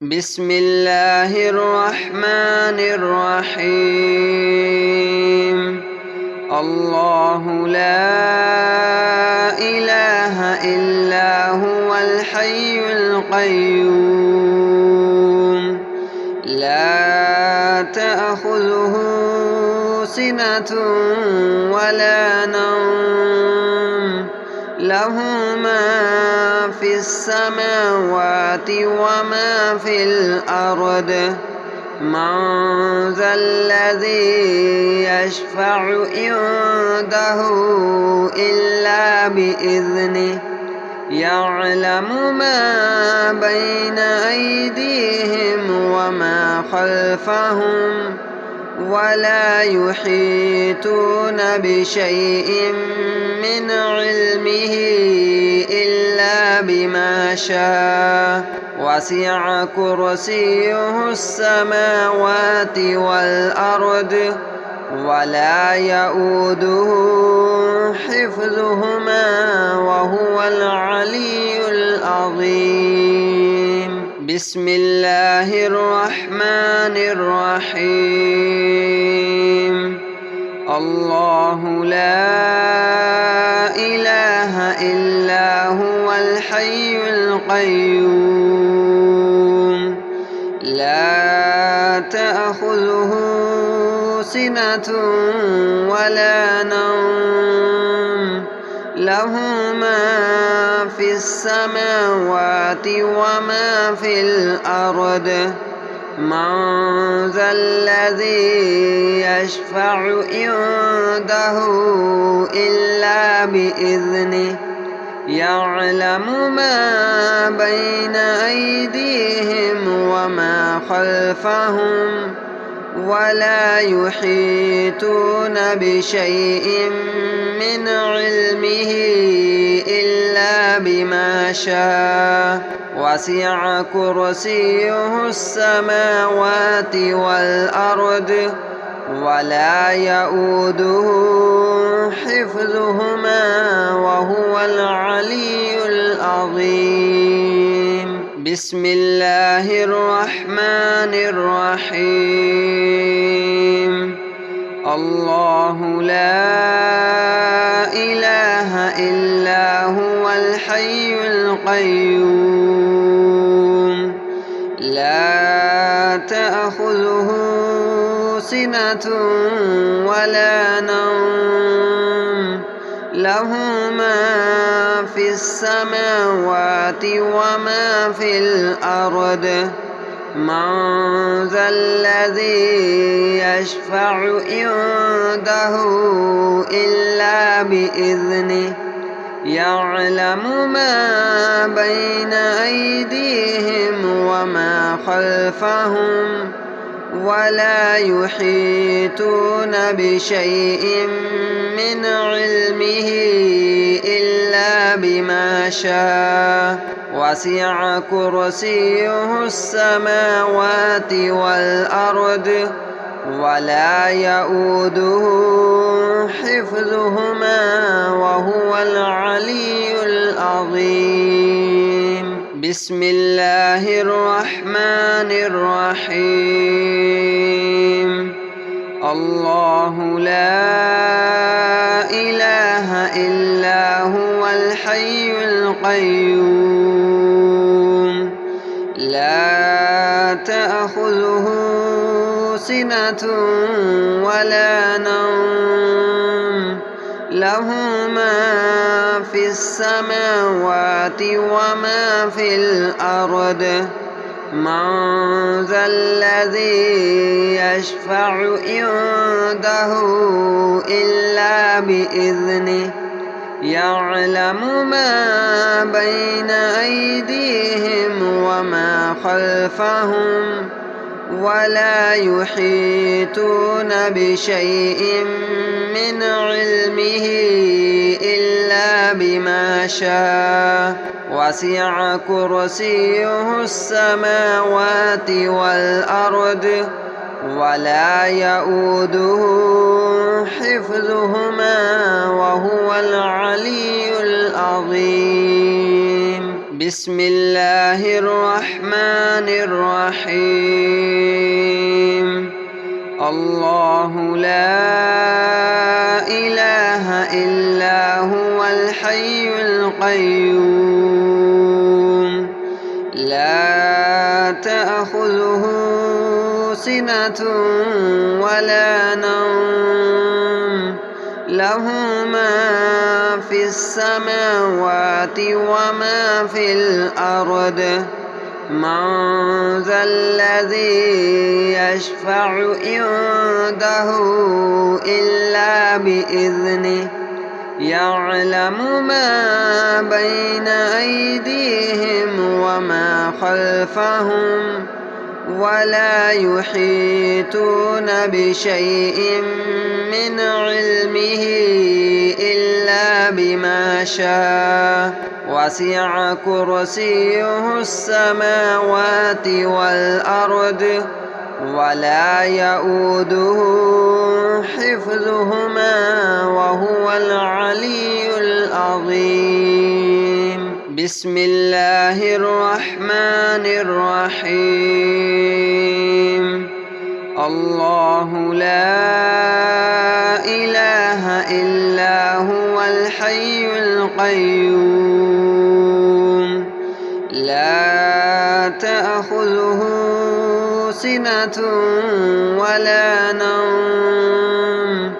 بسم الله الرحمن الرحيم. الله لا إله إلا هو الحي القيوم لا تأخذه سنة ولا نوم له ما في السماوات وما في الأرض من ذا الذي يشفع عنده إلا بإذنه يعلم ما بين أيديهم وما خلفهم ولا يحيطون بشيء من علمه إلا بما شاء وسع كرسيه السماوات والأرض ولا يؤوده حفظهما وهو العلي العظيم. بسم الله الرحمن الرحيم. الله لا إله إلا هو الحي القيوم لا تأخذه سنة ولا نوم له ما في السماوات وما في الأرض من ذا الذي يشفع عنده إلا بإذنه يعلم ما بين أيديهم وما خلفهم ولا يحيطون بشيء من علمه إلا بما شاء وسع كرسيه السماوات والأرض ولا يؤوده حفظهما وهو العلي العظيم. بسم الله الرحمن الرحيم. الله لا إله إلا هو الحي القيوم لا تأخذه سنة ولا نوم له ما في السماوات وما في الأرض من ذا الذي يشفع عنده إلا بإذنه يعلم ما بين أيديهم وما خلفهم ولا يحيطون بشيء من علمه إلا بما شاء وسع كرسيه السماوات والأرض ولا يؤوده حفظهما وهو العلي العظيم. بسم الله الرحمن الرحيم. الله لا إله إلا هو الحي القيوم لا تأخذه سنة ولا نوم له ما في السماوات وما في الأرض من ذا الذي يشفع عنده إلا بإذنه يعلم ما بين أيديهم وما خلفهم ولا يحيطون بشيء من علمه إلا بما شاء وسع كرسيه السماوات والأرض ولا يؤوده حفظهما وهو العلي العظيم. بسم الله الرحمن الرحيم الله لا إله إلا هو الحي القيوم لا تأخذه سنة ولا نوم له ما في السماوات وما في الأرض من ذا الذي يشفع عنده إلا بإذنه يعلم ما بين أيديهم وما خلفهم ولا يحيطون بشيء من علمه إلا بما شاء وسع كرسيه السماوات والأرض ولا يؤوده حفظهما وهو العلي العظيم بسم الله الرحمن الرحيم الله لا إله إلا هو الحي القيوم لا تأخذه سنة ولا نوم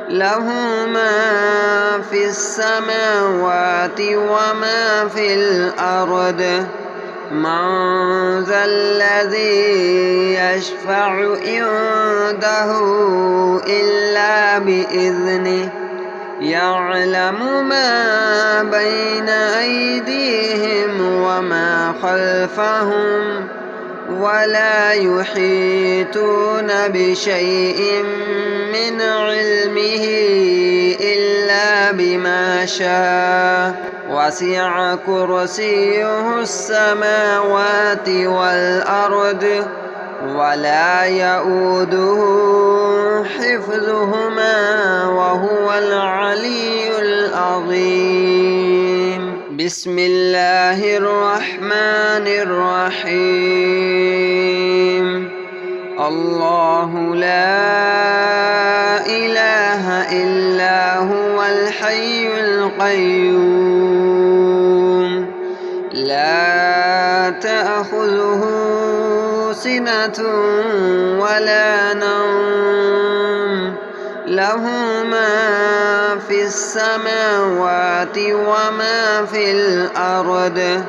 له ما في السماوات وما في الأرض من ذا الذي يشفع عنده إلا بإذنه يعلم ما بين أيديهم وما خلفهم ولا يحيطون بشيء من علمه إلا بما شاء وسع كرسيه السماوات والأرض ولا يؤوده حفظهما وهو العلي العظيم بسم الله الرحمن الرحيم الله لا إله إلا هو الحي القيوم لا تأخذه سنة ولا نوم له ما في السماوات وما في الأرض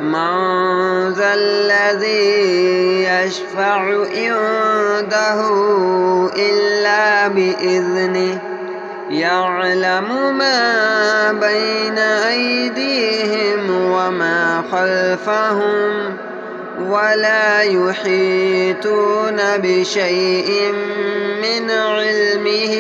من ذا الذي يشفع عنده إلا بإذنه يعلم ما بين أيديهم وما خلفهم ولا يحيطون بشيء من علمه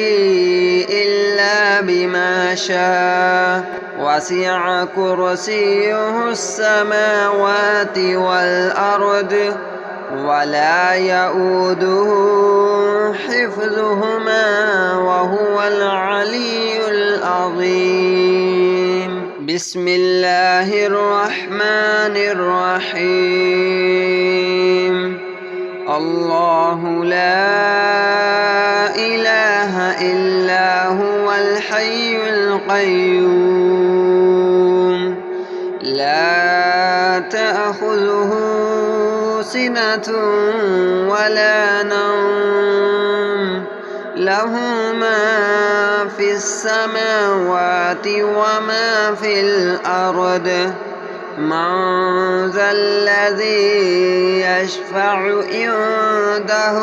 إلا بما شاء وسع كرسيه السماوات والأرض ولا يؤوده حفظهما وهو العلي العظيم بسم الله الرحمن الرحيم الله لا إله إلا هو الحي القيوم لا تأخذه سنة ولا نوم له ما في السماوات وما في الأرض من ذا الذي يشفع عنده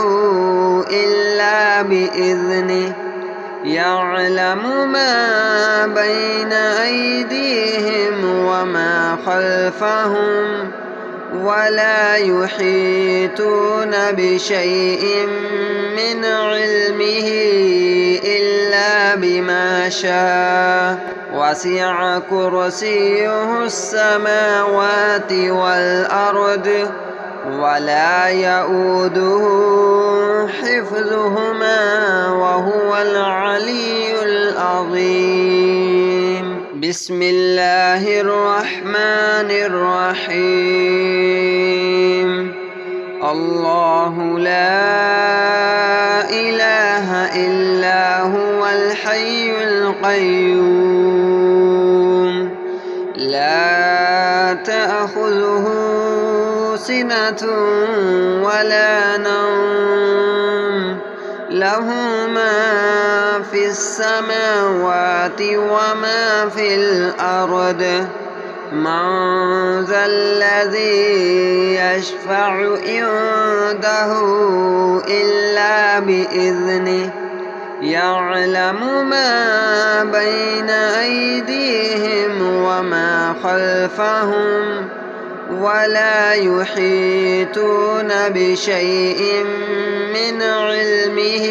إلا بإذنه يعلم ما بين أيديهم وما خلفهم ولا يحيطون بشيء من علمه إلا بما شاء وسع كرسيه السماوات والأرض ولا يؤوده حفظهما وهو العلي العظيم بسم الله الرحمن الرحيم الله لا إله إلا هو الحي القيوم لا تأخذه سنة ولا نوم له ما في السماوات وما في الأرض من ذا الذي يشفع عنده إلا بإذنه يعلم ما بين أيديهم وما خلفهم ولا يحيطون بشيء من علمه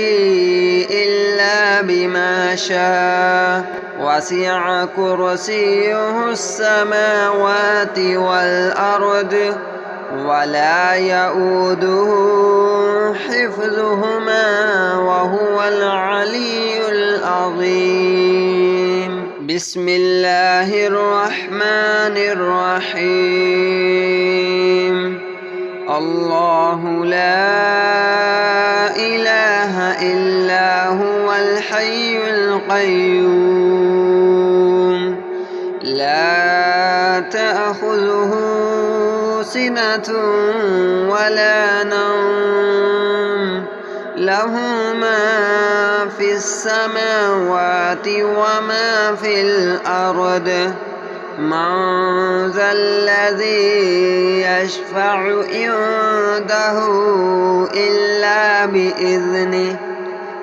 إلا بما شاء وسع كرسيه السماوات والأرض ولا يؤوده حفظهما وهو العلي العظيم بسم الله الرحمن الرحيم الله لا إله إلا هو الحي القيوم لا تأخذه سنة ولا نوم له ما في السماوات وما في الأرض من ذا الذي يشفع عنده إلا بإذنه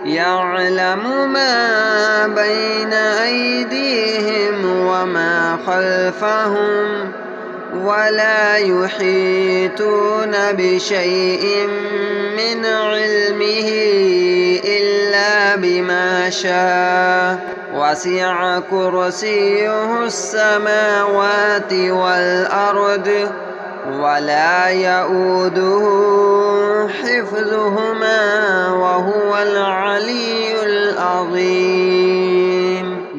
يعلم ما بين أيديهم وما خلفهم ولا يحيطون بشيء من علمه إلا بما شاء وسع كرسيه السماوات والأرض ولا يؤوده حفظهما وهو العلي العظيم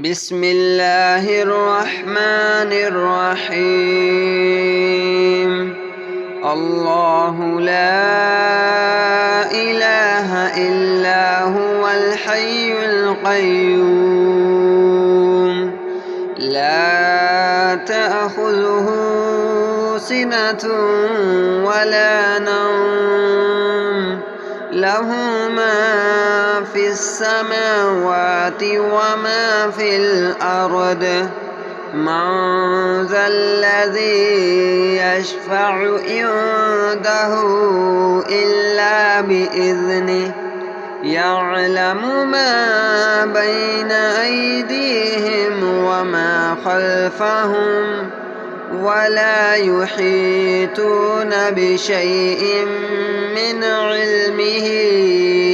بسم الله الرحمن الرحيم الله لا إله إلا هو الحي القيوم لا تأخذه سنة ولا نوم له ما في السماوات وما في الأرض من ذا الذي يشفع عنده إلا بإذنه يعلم ما بين أيديهم وما خلفهم ولا يحيطون بشيء من علمه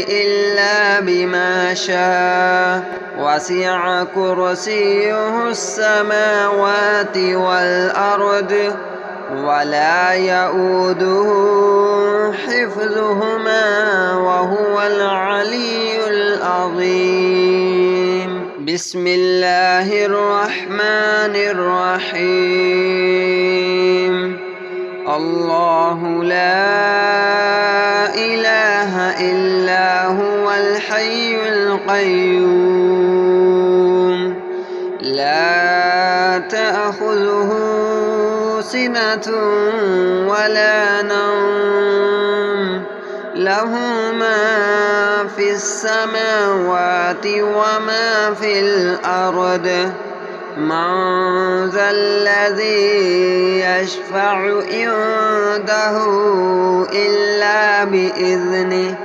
إلا بما شاء وسع كرسيه السماوات والأرض ولا يؤوده حفظهما وهو العلي العظيم بسم الله الرحمن الرحيم الله لا إله إلا هو الحي القيوم لا تأخذه سنة ولا نوم له ما في السماوات وما في الأرض من ذا الذي يشفع عنده إلا بإذنه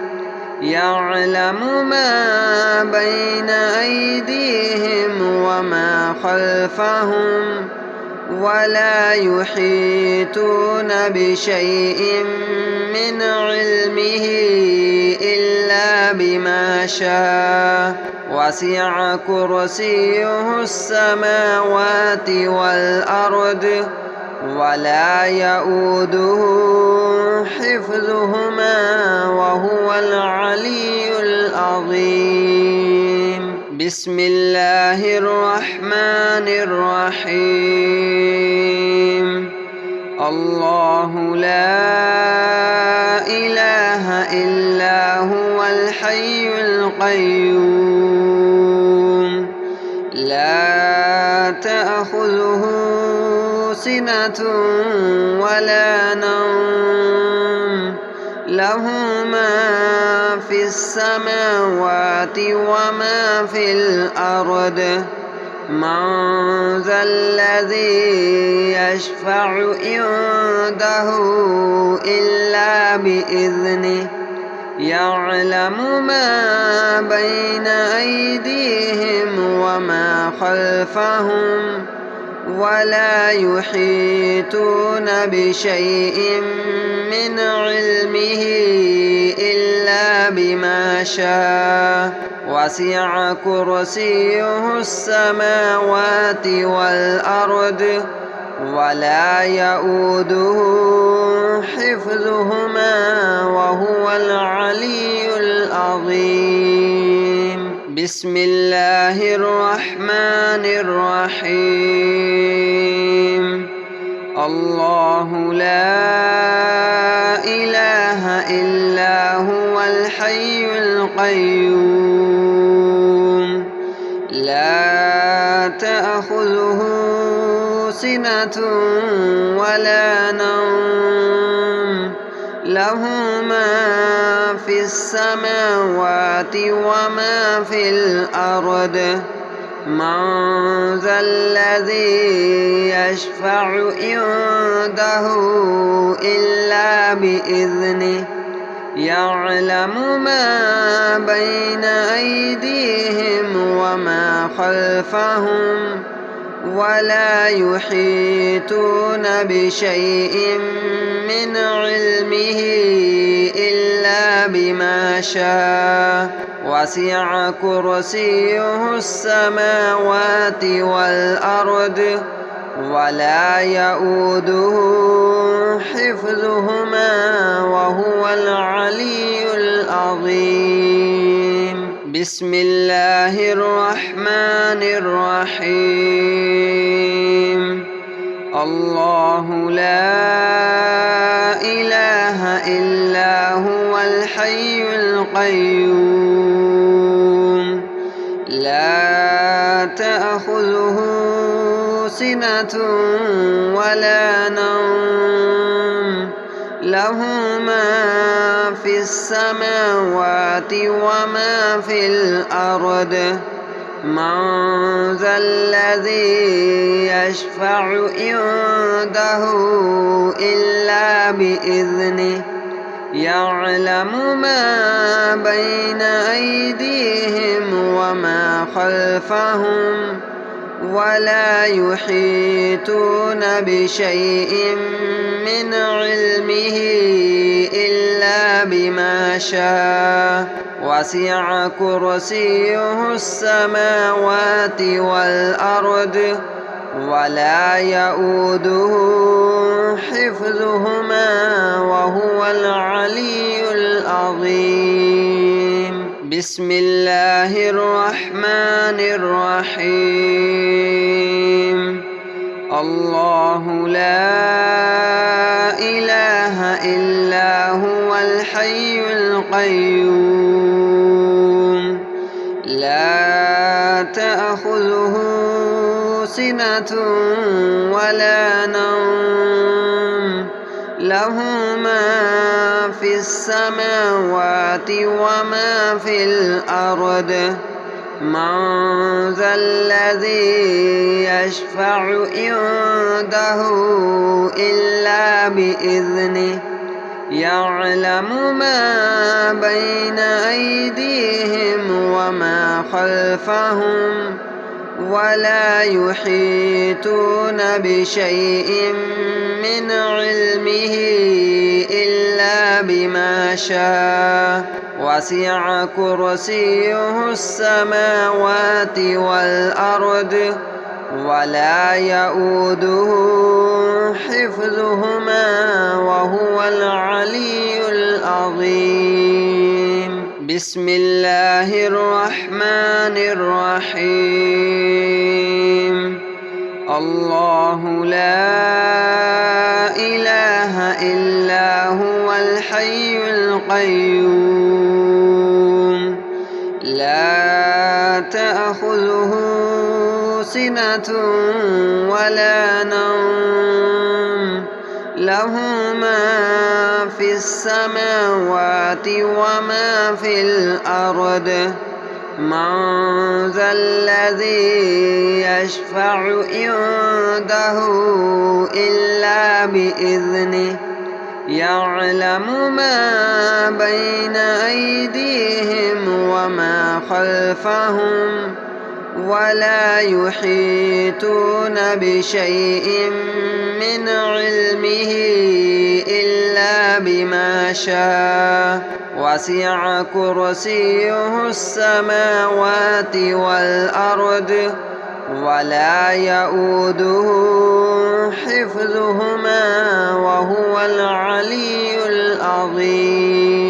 يعلم ما بين أيديهم وما خلفهم ولا يحيطون بشيء من علمه إلا بما شاء وسع كرسيه السماوات والأرض ولا يؤوده حفظهما وهو العلي العظيم بسم الله الرحمن الرحيم الله لا إله إلا هو الحي القيوم لا تأخذه سنة ولا نوم له ما في السماوات وما في الأرض من ذا الذي يشفع عنده إلا بإذنه يعلم ما بين أيديهم وما خلفهم ولا يحيطون بشيء من علمه إلا بما شاء وسع كرسيه السماوات والأرض ولا يؤوده حفظهما وهو العلي العظيم بسم الله الرحمن الرحيم الله لا إله إلا هو الحي القيوم لا تأخذه سنة ولا نوم له ما في السماوات وما في الأرض من ذا الذي يشفع عنده إلا بإذنه يعلم ما بين أيديهم وما خلفهم ولا يحيطون بشيء من علمه إلا بما شاء وسع كرسيه السماوات والأرض ولا يؤوده حفظهما وهو العلي العظيم بسم الله الرحمن الرحيم الله لا إله إلا هو الحي القيوم لا تأخذه سنة ولا نوم له ما في السماوات وما في الأرض من ذا الذي يشفع عنده إلا بإذنه يعلم ما بين أيديهم وما خلفهم ولا يحيطون بشيء من علمه إلا بما شاء وسع كرسيه السماوات والأرض ولا يؤوده حفظهما وهو العلي العظيم بسم الله الرحمن الرحيم الله لا إله إلا هو الحي القيوم لا تأخذه سنة ولا نوم له ما في السماوات وما في الأرض من ذا الذي يشفع عنده إلا بإذنه يعلم ما بين أيديهم وما خلفهم ولا يحيطون بشيء من علمه إلا بما شاء وسع كرسيه السماوات والأرض ولا يؤوده حفظهما وهو العلي العظيم بسم الله الرحمن الرحيم الله لا إله إلا هو الحي القيوم لا تأخذه سنة ولا نوم له ما في السماوات وما في الأرض من ذا الذي يشفع عنده إلا بإذنه يعلم ما بين أيديهم وما خلفهم ولا يحيطون بشيء من علمه إلا بما شاء وسع كرسيه السماوات والأرض ولا يؤوده حفظهما وهو العلي العظيم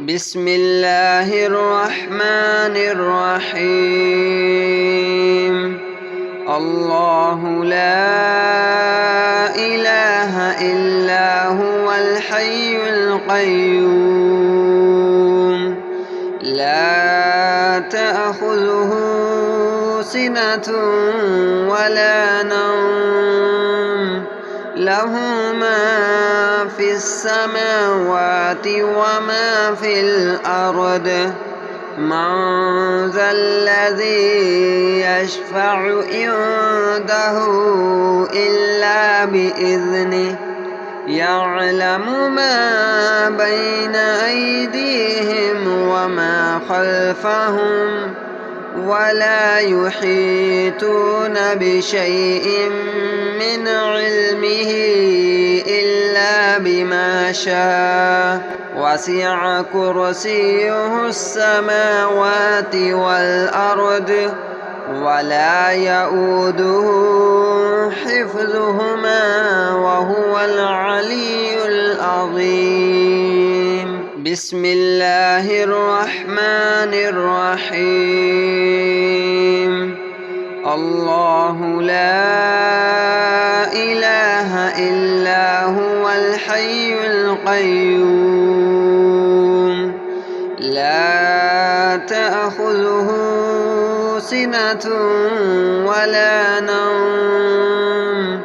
بسم الله الرحمن الرحيم الله لا إله إلا هو الحي القيوم لا تأخذه سنة ولا نوم له ما في السماوات وما في الأرض من ذا الذي يشفع عنده إلا بإذنه يعلم ما بين أيديهم وما خلفهم ولا يحيطون بشيء من علمه إلا بما شاء وسع كرسيه السماوات والأرض ولا يؤوده حفظهما وهو العلي العظيم بسم الله الرحمن الرحيم الله لا إله إلا هو الحي القيوم لا تأخذه سنة ولا نوم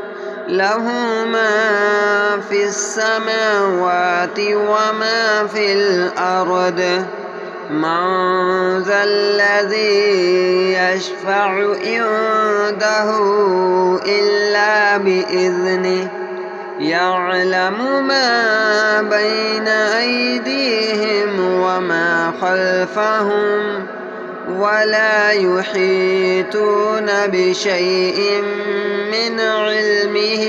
له ما في السماوات وما في الأرض من ذا الذي يشفع عنده إلا بإذنه يعلم ما بين أيديهم وما خلفهم ولا يحيطون بشيء من علمه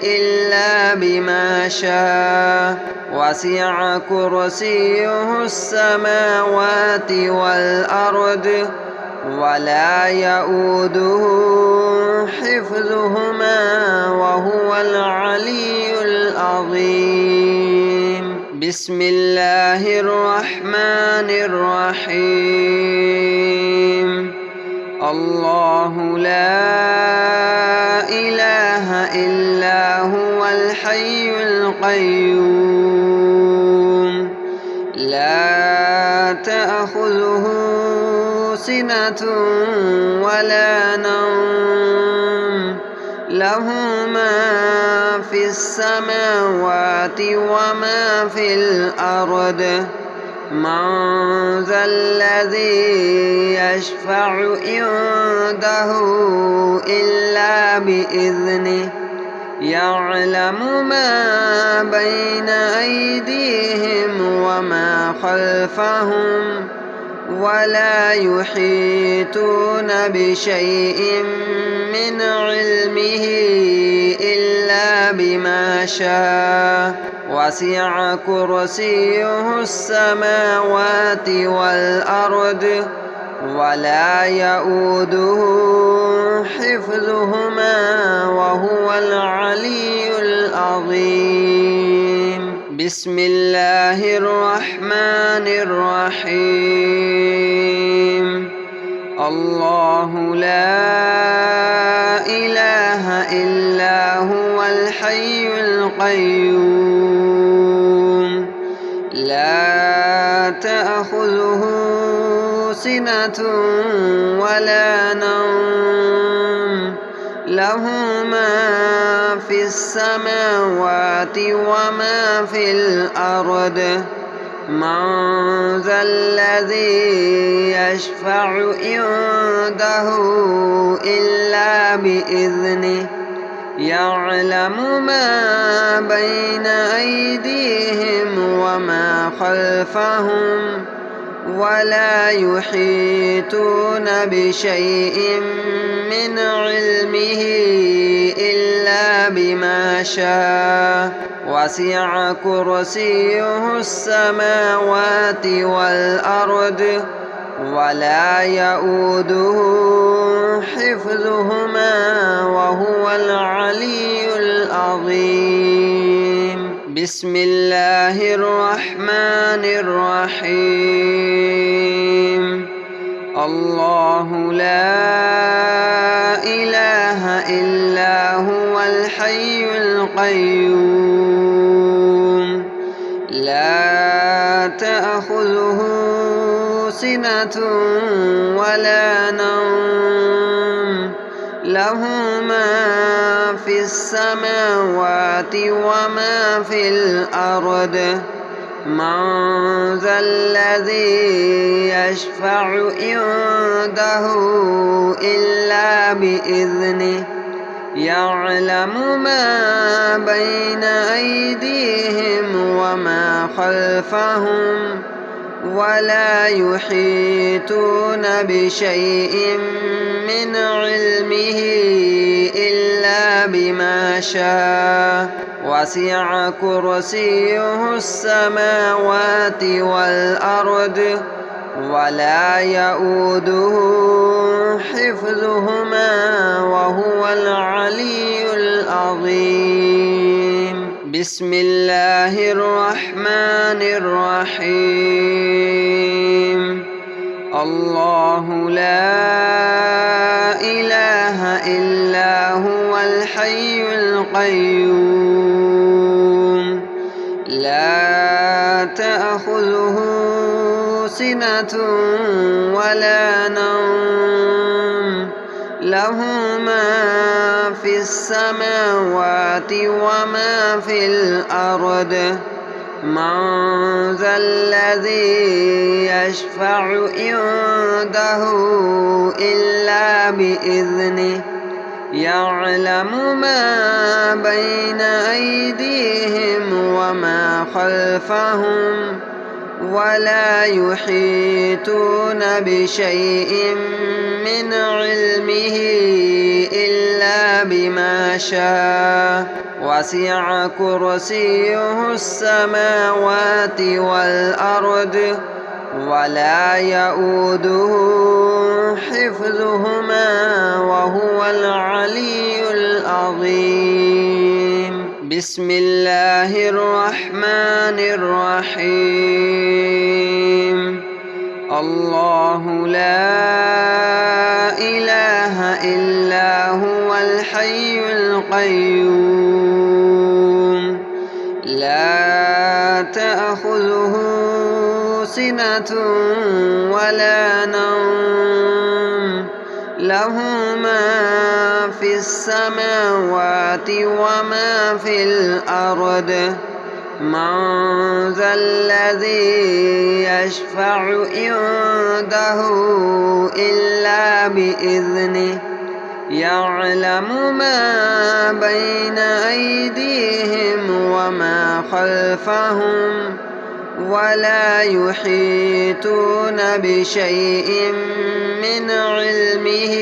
إلا بما شاء وسع كرسيه السماوات والأرض ولا يؤوده حفظهما وهو العلي العظيم بسم الله الرحمن الرحيم الله لا إله إلا هو الحي القيوم لا تأخذه سنة ولا نوم له ما في السماوات وما في الأرض من ذا الذي يشفع عنده إلا بإذنه يعلم ما بين أيديهم وما خلفهم ولا يحيطون بشيء من علمه إلا بما شاء وسع كرسيه السماوات والأرض ولا يؤوده حفظهما وهو العلي العظيم بسم الله الرحمن الرحيم الله لا إله إلا هو الحي القيوم لا تأخذه سنة ولا نوم له ما في السماوات وما في الأرض من ذا الذي يشفع عنده إلا بإذنه يعلم ما بين أيديهم وما خلفهم ولا يحيطون بشيء من علمه إلا بما شاء وسع كرسيه السماوات والأرض ولا يؤوده حفظهما وهو العلي العظيم بسم الله الرحمن الرحيم الله لا إله إلا هو الحي القيوم لا تأخذه سنة ولا نوم له ما في السماوات وما في الأرض من ذا الذي يشفع عنده إلا بإذنه يعلم ما بين أيديهم وما خلفهم ولا يحيطون بشيء من علمه إلا بما شاء وسع كرسيه السماوات والأرض ولا يؤوده حفظهما وهو العلي العظيم بسم الله الرحمن الرحيم الله لا إله إلا هو الحي القيوم لا تأخذه سنة ولا نوم له ما في السماوات وما في الأرض من ذا الذي يشفع عنده إلا بإذنه يعلم ما بين أيديهم وما خلفهم ولا يحيطون بشيء من علمه إلا بما شاء وسع كرسيه السماوات والأرض ولا يؤوده حفظهما وهو العلي العظيم بسم الله الرحمن الرحيم الله لا إله إلا هو الحي القيوم لا تأخذه سنة ولا نوم له ما في السماوات وما في الأرض من ذا الذي يشفع عنده إلا بإذنه يعلم ما بين أيديهم وما خلفهم ولا يحيطون بشيء من علمه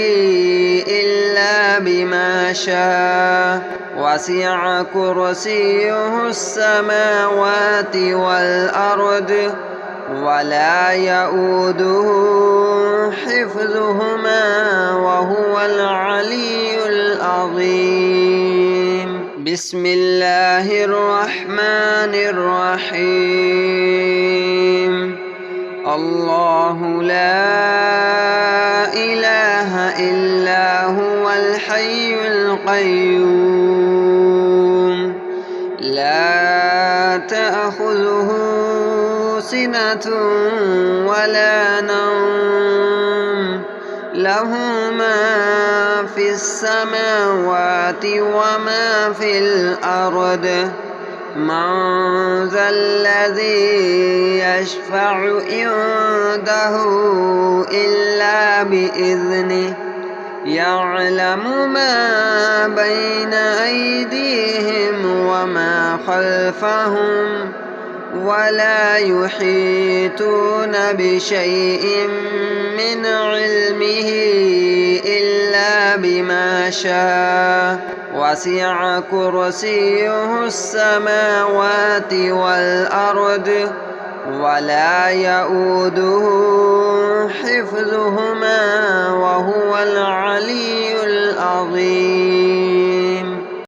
إلا بما شاء وسع كرسيه السماوات والأرض ولا يؤوده حفظهما وهو العلي العظيم بسم الله الرحمن الرحيم الله لا إله إلا هو الحي القيوم لا تأخذه سنة ولا نوم له ما في السماوات وما في الأرض من ذا الذي يشفع عنده إلا بإذنه يعلم ما بين أيديهم وما خلفهم ولا يحيطون بشيء من علمه إلا بما شاء وسع كرسيه السماوات والأرض ولا يؤوده حفظهما وهو العلي العظيم